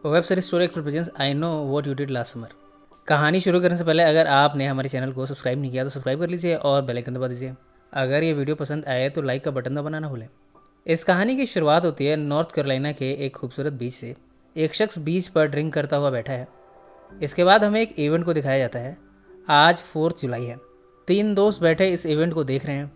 Web series story actor presence I know what you did last summer. कहानी शुरू करने से पहले अगर आपने हमारे चैनल को सब्सक्राइब नहीं किया तो सब्सक्राइब कर लीजिए और बेल आइकन दबा दीजिए। अगर ये वीडियो पसंद आए तो लाइक का बटन दबाना ना भूलें। इस कहानी की शुरुआत होती है नॉर्थ कैरोलिना के एक खूबसूरत बीच से। एक शख्स बीच पर ड्रिंक करता हुआ बैठा है। इसके बाद हमें एक इवेंट को दिखाया जाता है। आज 4 जुलाई है। 3 दोस्त बैठे इस इवेंट को देख रहे हैं।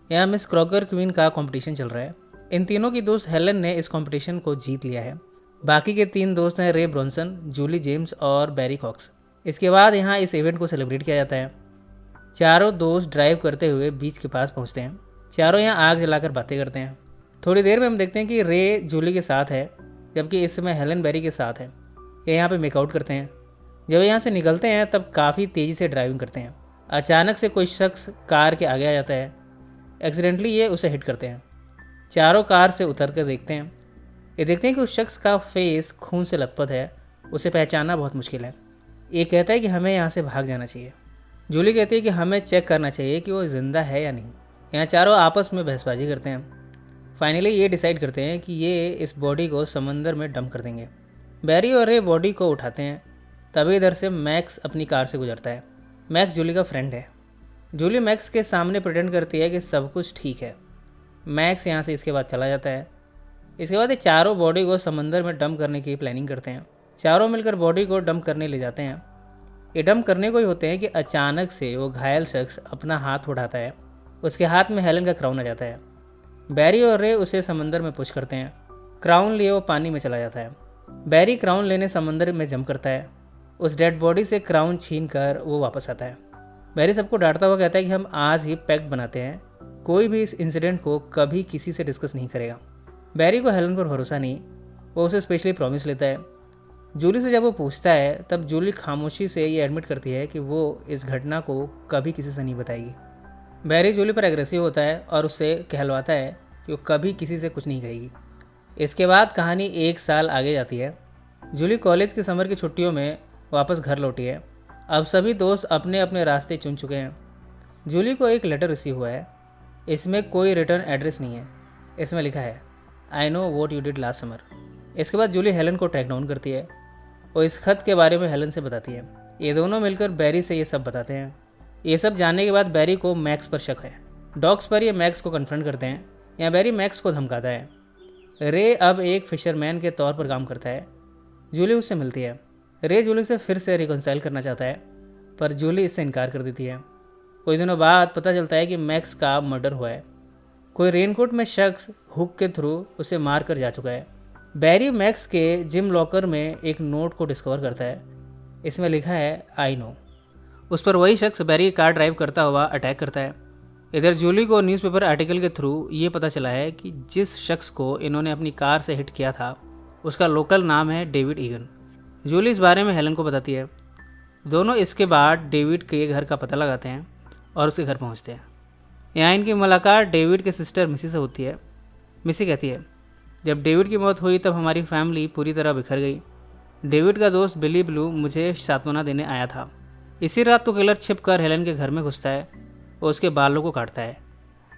यहाँ मिस क्रॉकर क्वीन का कंपटीशन चल रहा है। इन तीनों की दोस्त हेलन ने इस कंपटीशन को जीत लिया है। बाकी के 3 दोस्त हैं रे ब्रॉन्सन, जूली जेम्स और बैरी कॉक्स। इसके बाद यहाँ इस इवेंट को सेलिब्रेट किया जाता है। चारों दोस्त ड्राइव करते हुए बीच के पास पहुँचते हैं। चारों यहाँ आग जलाकर बातें करते हैं। थोड़ी देर में हम देखते हैं कि रे जूली के साथ है, जबकि इस समय हेलन बैरी के साथ है। ये यहाँ पे मेकआउट करते हैं। जब यहाँ से निकलते हैं तब काफ़ी तेज़ी से ड्राइविंग करते हैं। अचानक से कोई शख्स कार के आगे आ जाता है। एक्सीडेंटली ये उसे हिट करते हैं। चारों कार से उतर कर देखते हैं। ये देखते हैं कि उस शख्स का फेस खून से लथपथ है। उसे पहचानना बहुत मुश्किल है। ये कहता है कि हमें यहाँ से भाग जाना चाहिए। जूली कहती है कि हमें चेक करना चाहिए कि वो ज़िंदा है या नहीं। यहाँ चारों आपस में बहसबाजी करते हैं। फाइनली ये डिसाइड करते हैं कि ये इस बॉडी को समंदर में डंप कर देंगे। बैरी और रे बॉडी को उठाते हैं। तभी इधर से मैक्स अपनी कार से गुजरता है। मैक्स जूली का फ्रेंड है। जूली मैक्स के सामने प्रिटेंड करती है कि सब कुछ ठीक है। मैक्स यहाँ से इसके बाद चला जाता है। इसके बाद ये चारों बॉडी को समंदर में डंप करने की प्लानिंग करते हैं। चारों मिलकर बॉडी को डंप करने ले जाते हैं। ये डंप करने को ही होते हैं कि अचानक से वो घायल शख्स अपना हाथ उठाता है। उसके हाथ में हेलन का क्राउन आ जाता है। बैरी और रे उसे समंदर में पुश करते हैं। क्राउन लिए वो पानी में चला जाता है। बैरी क्राउन लेने समंदर में जंप करता है। उस डेड बॉडी से क्राउन छीन कर वो वापस आता है। बैरी सबको डांटता हुआ कहता है कि हम आज ही पैक्ट बनाते हैं, कोई भी इस इंसिडेंट को कभी किसी से डिस्कस नहीं करेगा। बैरी को हेलन पर भरोसा नहीं। वो उसे स्पेशली प्रॉमिस लेता है। जूली से जब वो पूछता है तब जूली खामोशी से ये एडमिट करती है कि वो इस घटना को कभी किसी से नहीं बताएगी। बैरी जूली पर एग्रेसिव होता है और उससे कहलवाता है कि वो कभी किसी से कुछ नहीं कहेगी। इसके बाद कहानी 1 साल आगे जाती है। जूली कॉलेज की समर की छुट्टियों में वापस घर लौटी है। अब सभी दोस्त अपने अपने रास्ते चुन चुके हैं। जूली को एक लेटर रिसीव हुआ है। इसमें कोई रिटर्न एड्रेस नहीं है। इसमें लिखा है I know what you did last summer. इसके बाद जूली हेलन को ट्रैक डाउन करती है और इस खत के बारे में हेलन से बताती है। ये दोनों मिलकर बैरी से ये सब बताते हैं। ये सब जानने के बाद बैरी को मैक्स पर शक है। डॉक्स पर ये मैक्स को कन्फ्रंट करते हैं। यहाँ बैरी मैक्स को धमकाता है। रे अब एक फिशरमैन के तौर पर काम करता है। जूली उससे मिलती है। रे जूली से फिर से रिकॉन्साइल करना चाहता है, पर जूली इससे इनकार कर देती है। कुछ दिनों बाद पता चलता है कि मैक्स का मर्डर हुआ है। कोई रेनकोट में शख्स हुक के थ्रू उसे मार कर जा चुका है। बैरी मैक्स के जिम लॉकर में एक नोट को डिस्कवर करता है। इसमें लिखा है आई नो। उस पर वही शख्स बैरी की कार ड्राइव करता हुआ अटैक करता है। इधर जूली को न्यूज़पेपर आर्टिकल के थ्रू ये पता चला है कि जिस शख्स को इन्होंने अपनी कार से हिट किया था उसका लोकल नाम है डेविड ईगन। जूली इस बारे में हेलन को बताती है। दोनों इसके बाद डेविड के घर का पता लगाते हैं और उसके घर पहुंचते हैं। यहाँ इनकी मुलाकात डेविड के सिस्टर मिसी से होती है। मिसी कहती है जब डेविड की मौत हुई तब हमारी फैमिली पूरी तरह बिखर गई। डेविड का दोस्त बिली ब्लू मुझे सांत्वना देने आया था। इसी रात तो किलर छिप कर हेलन के घर में घुसता है और उसके बालों को काटता है।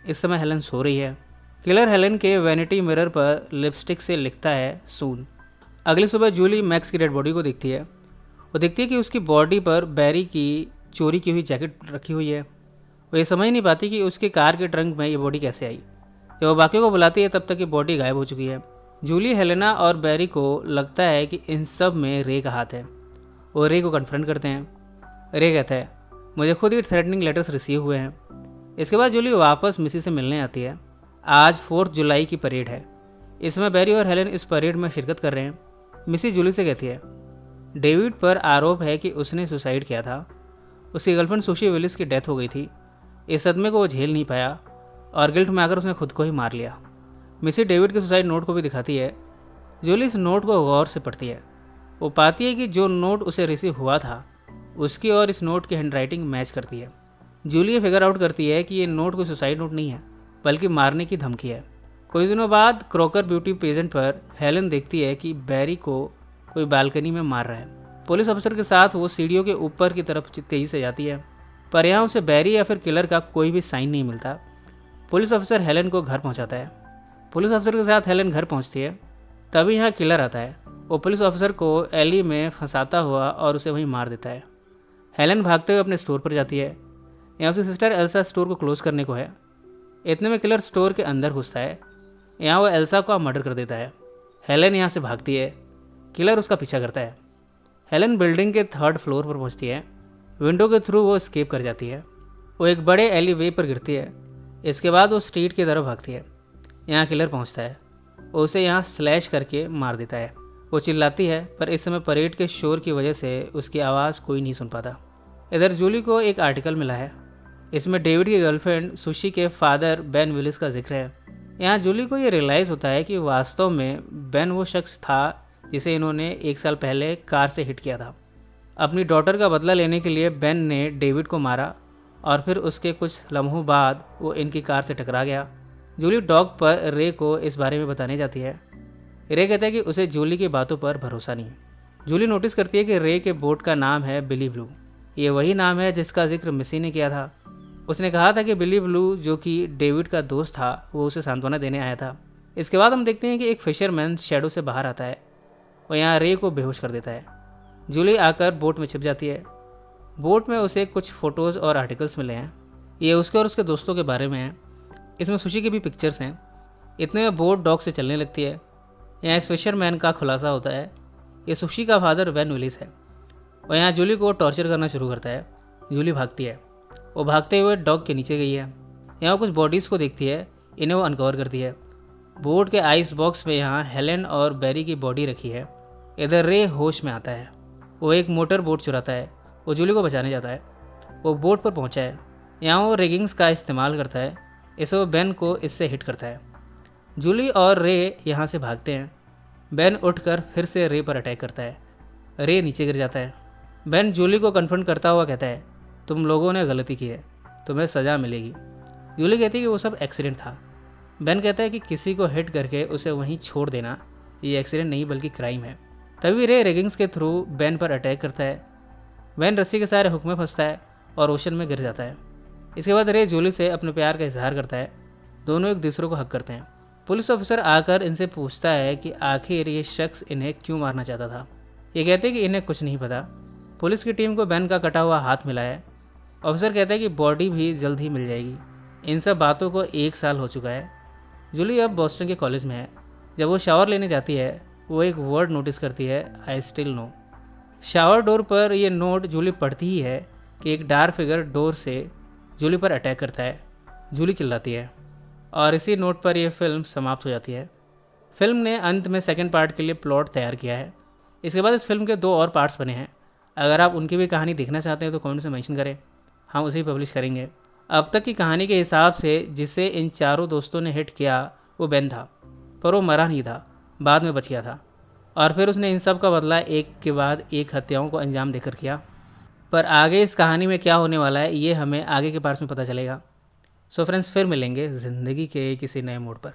इस समय हेलन सो रही है। किलर हेलन के वैनिटी मिरर पर लिपस्टिक से लिखता है सून। अगली सुबह जूली मैक्स की डेड बॉडी को देखती है। वो देखती है कि उसकी बॉडी पर बैरी की चोरी की हुई जैकेट रखी हुई है। वो ये समझ नहीं पाती कि उसके कार के ट्रंक में ये बॉडी कैसे आई। जब वो बाकियों को बुलाती है तब तक ये बॉडी गायब हो चुकी है। जूली हेलेना और बैरी को लगता है कि इन सब में रे का हाथ है। वो रे को कन्फ्रंट करते हैं। रे कहता है मुझे खुद ही थ्रेटनिंग लेटर्स रिसीव हुए हैं। इसके बाद जूली वापस मिसी से मिलने आती है। आज 4 जुलाई की परेड है। इसमें बैरी और हेलन इस परेड में शिरकत कर रहे हैं। मिसी जूली से कहती है डेविड पर आरोप है कि उसने सुसाइड किया था। उसकी गर्लफ्रेंड सुशी विलिस की डेथ हो गई थी। इस सदमे को वो झेल नहीं पाया और गिल्ट में आकर उसने खुद को ही मार लिया। मिसी डेविड के सुसाइड नोट को भी दिखाती है। जूली इस नोट को गौर से पढ़ती है। वो पाती है कि जो नोट उसे रिसीव हुआ था उसकी और इस नोट की हैंडराइटिंग मैच करती है। जूली ये फिगर आउट करती है कि ये नोट कोई सुसाइड नोट नहीं है बल्कि मारने की धमकी है। कुछ दिनों बाद क्रॉकर ब्यूटी पेजेंट पर हेलन देखती है कि बैरी को कोई बालकनी में मार रहा है। पुलिस अफसर के साथ वो सीढ़ियों के ऊपर की तरफ तेजी से जाती है, पर यहाँ उसे बैरी या फिर किलर का कोई भी साइन नहीं मिलता। पुलिस अफसर हेलन को घर पहुँचाता है। पुलिस अफसर के साथ हेलन घर पहुँचती है। तभी यहाँ किलर आता है। वो पुलिस ऑफिसर को एली में फंसाता हुआ और उसे वहीं मार देता है। हेलेन भागते हुए अपने स्टोर पर जाती है। यहाँ उसकी सिस्टर एल्सा स्टोर को क्लोज करने को है। इतने में किलर स्टोर के अंदर घुसता है। यहाँ वो एल्सा को मर्डर कर देता है। हेलेन यहाँ से भागती है। किलर उसका पीछा करता है। हेलेन बिल्डिंग के 3rd फ्लोर पर पहुँचती है। विंडो के थ्रू वो एस्केप कर जाती है। वो एक बड़े एलीवे पर गिरती है। इसके बाद वो स्ट्रीट की तरफ भागती है। यहाँ किलर पहुँचता है। वो उसे यहाँ स्लैश करके मार देता है। वो चिल्लाती है, पर इस समय परेड के शोर की वजह से उसकी आवाज़ कोई नहीं सुन पाता। इधर जूली को एक आर्टिकल मिला है। इसमें डेविड की गर्लफ्रेंड सुशी के फादर बेन विलिस का जिक्र है। यहाँ जूली को ये रियलाइज़ होता है कि वास्तव में बेन वो शख्स था जिसे इन्होंने 1 साल पहले कार से हिट किया था। अपनी डॉटर का बदला लेने के लिए बेन ने डेविड को मारा और फिर उसके कुछ लम्हों बाद वो इनकी कार से टकरा गया। जूली डॉग पर रे को इस बारे में बताने जाती है। रे कहता है कि उसे जूली की बातों पर भरोसा नहीं। जूली नोटिस करती है कि रे के बोट का नाम है बिली ब्लू। ये वही नाम है जिसका जिक्र मिसी ने किया था। उसने कहा था कि बिली ब्लू, जो कि डेविड का दोस्त था, वो उसे सांत्वना देने आया था। इसके बाद हम देखते हैं कि एक फिशरमैन शैडो से बाहर आता है और यहाँ रे को बेहोश कर देता है। जूली आकर बोट में छिप जाती है। बोट में उसे कुछ फ़ोटोज़ और आर्टिकल्स मिले हैं। ये उसके और उसके दोस्तों के बारे में है। इसमें सुशी की भी पिक्चर्स हैं। इतने में बोट डॉक से चलने लगती है। यहाँ इस फिशरमैन का खुलासा होता है, ये सुशी का फादर वेन विलिस है। और यहाँ जूली को टॉर्चर करना शुरू करता है। जूली भागती है। वो भागते हुए डॉग के नीचे गई है। यहाँ कुछ बॉडीज़ को देखती है। इन्हें वो अनकवर करती है। बोट के आइस बॉक्स में यहाँ हेलेन और बैरी की बॉडी रखी है। इधर रे होश में आता है। वो एक मोटर बोट चुराता है। वो जूली को बचाने जाता है। वो बोट पर पहुँचा है। यहाँ वो रिगिंग्स का इस्तेमाल करता है। इसे वो बेन को इससे हिट करता है। जूली और रे यहाँ से भागते हैं। बेन उठकर फिर से रे पर अटैक करता है। रे नीचे गिर जाता है। बेन जूली को कन्फ्रंट करता हुआ कहता है, तुम लोगों ने गलती की है, तुम्हें सज़ा मिलेगी। जूली कहती है कि वो सब एक्सीडेंट था। बेन कहता है कि किसी को हिट करके उसे वहीं छोड़ देना ये एक्सीडेंट नहीं बल्कि क्राइम है। तभी रे रेगिंग्स के थ्रू बेन पर अटैक करता है। बेन रस्सी के सहारे हुक में फंसता है और ओशन में गिर जाता है। इसके बाद रे जूली से अपने प्यार का इजहार करता है। दोनों एक दूसरे को हक करते हैं। पुलिस ऑफिसर आकर इनसे पूछता है कि आखिर ये शख्स इन्हें क्यों मारना चाहता था। ये कहते हैं कि इन्हें कुछ नहीं पता। पुलिस की टीम को बेन का कटा हुआ हाथ मिला है। ऑफिसर कहता है कि बॉडी भी जल्द ही मिल जाएगी। इन सब बातों को 1 साल हो चुका है। जूली अब बॉस्टन के कॉलेज में है। जब वो शावर लेने जाती है, वो एक वर्ड नोटिस करती है, I still know. Shower door पर यह नोट जूली पढ़ती ही है कि एक डार्क फिगर डोर से जूली पर अटैक करता है। जूली चिल्लाती है और इसी नोट पर यह फिल्म समाप्त हो जाती है। फिल्म ने अंत में 2nd पार्ट के लिए प्लॉट तैयार किया है। इसके बाद इस फिल्म के 2 और पार्ट्स बने हैं। अगर आप उनकी भी कहानी देखना चाहते हैं तो कमेंट में मेंशन करें, हम उसे पब्लिश करेंगे। अब तक की कहानी के हिसाब से जिसे इन चारों दोस्तों ने हिट किया वो बेन था, पर वो मरा नहीं था, बाद में बच गया था और फिर उसने इन सब का बदला एक के बाद एक हत्याओं को अंजाम देकर किया। पर आगे इस कहानी में क्या होने वाला है ये हमें आगे के पार्ट्स में पता चलेगा। सो फ्रेंड्स, फिर मिलेंगे ज़िंदगी के किसी नए मोड़ पर।